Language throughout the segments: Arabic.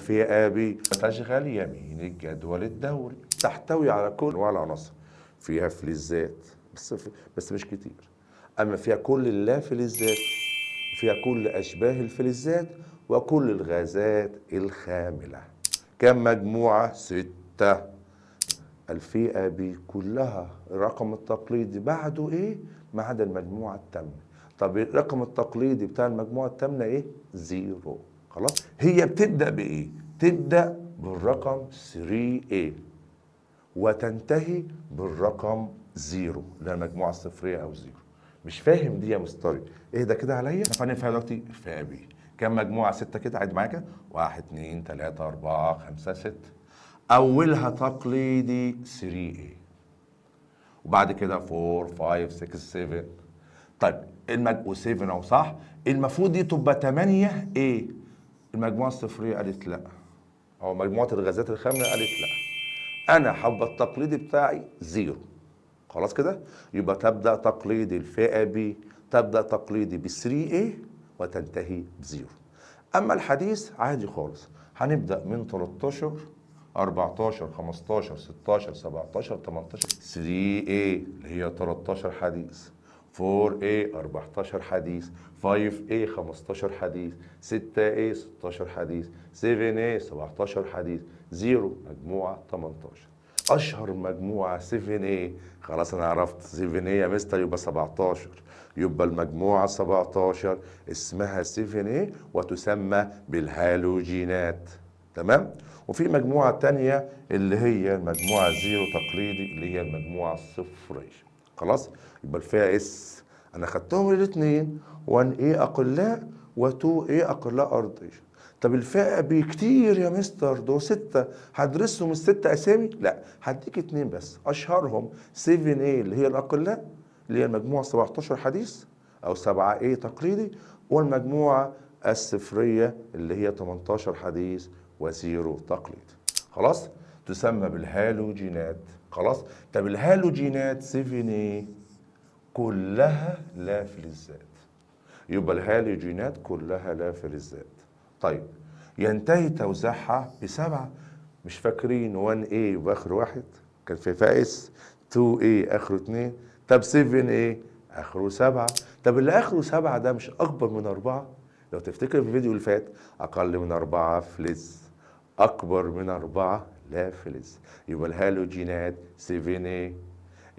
الفئة ب تشغل يمين الجدول الدوري، تحتوي على كل انواع العناصر، فيها فلزات بس مش كتير، اما فيها كل اللافلزات، فيها كل اشباه الفلزات وكل الغازات الخاملة. كم مجموعة؟ 6. الفئة ب كلها الرقم التقليدي بعده ايه؟ ما عدا المجموعة الثامنة. طب الرقم التقليدي بتاع المجموعة الثامنة ايه؟ 0. خلاص؟ هي بتبدأ بايه؟ تبدأ بالرقم 3A وتنتهي بالرقم 0 اللي هي المجموعة الصفرية او 0. مش فاهم دي يا مستري؟ اهدى كده عليا. احنا فاهم دلوقتي الفئة ب كم مجموعة؟ 6 كده، عد معايا كده. 1 2 3 4 5 6. أولها تقليدي 3A وبعد كده 4 5 6 7. طيب و7 أهو صح؟ المفروض دي تبقى 8A. المجموعة الصفرية قالت لا، أو مجموعة الغازات الخاملة قالت لا، أنا هبقى التقليدي بتاعي 0. خلاص كده؟ يبقى تبدأ تقليدي الفئة B، تبدأ تقليدي ب 3A وتنتهي ب0. أما الحديث عادي خالص، هنبدأ من 13 14 15 16 17 18 3A اللي هي 13 حديث، 4A 14 حديث، 5A 15 حديث، 6A 16 حديث، 7A 17 حديث، 0 مجموعة 18. اشهر مجموعه 7A. خلاص انا عرفت 7A يا مستر يبقى 17، يبقى المجموعه 17 اسمها 7A وتسمى بالهالوجينات. تمام. وفي مجموعه تانية اللي هي المجموعه 0 تقليدي اللي هي المجموعه الصفريه. خلاص يبقى الفئه اس انا خدتهم الاثنين، 1A اقلاء و2A اقلاء ارضيه. طب الفئة بكتير يا مستر، دول 6، هدرسهم ال6 أسامي؟ لا، هديك 2 بس أشهرهم 7A اللي هي الأقلاء اللي هي المجموعة 17 حديث أو 7A تقليدي، والمجموعة الصفرية اللي هي 18 حديث و0 تقليدي. خلاص؟ تسمى بالهالوجينات. خلاص؟ طب الهالوجينات 7A كلها لا فلزات، يبقى الهالوجينات كلها لا فلزات. طيب ينتهي توزيعها ب7. مش فاكرين 1A واخر 1 كان في فائس، 2A اخره 2، طب 7A اخره 7. طب اللي اخره 7 ده مش اكبر من 4؟ لو تفتكر في الفيديو اللي فات، اقل من 4 فلز، اكبر من 4 لا فلز. يبقى الهالوجينات 7A.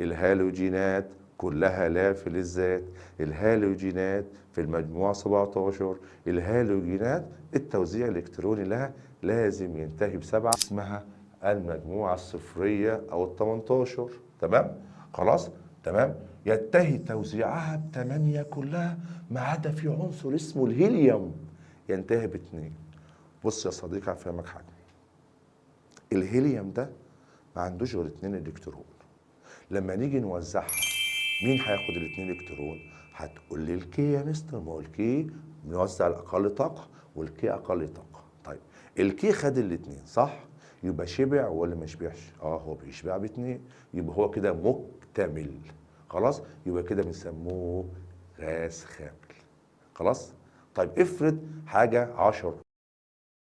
الهالوجينات كلها لا فلزات، الهالوجينات في المجموعة 17. الهالوجينات التوزيع الإلكتروني لها لازم ينتهي ب7، اسمها المجموعة الصفرية أو ال18. تمام؟ خلاص؟ تمام؟ ينتهي توزيعها ب8 كلها ما عدا في عنصر اسمه الهيليوم ينتهي ب2. بص يا صديقي هفهمك حاجة. الهيليوم ده ما عندوش غير 2 إلكترون. لما نيجي نوزعها مين هياخد ال2 الكترون؟ هتقول لي الكي يا مستر، ما هو الكي بنوزع الاقل طاقه والكي اقل طاقه. طيب الكي خد الاثنين صح؟ يبقى شبع ولا ما شبعش؟ هو بيشبع ب2، يبقى هو كده مكتمل. خلاص يبقى كده بنسموه غاز خامل. خلاص. طيب افرض حاجه 10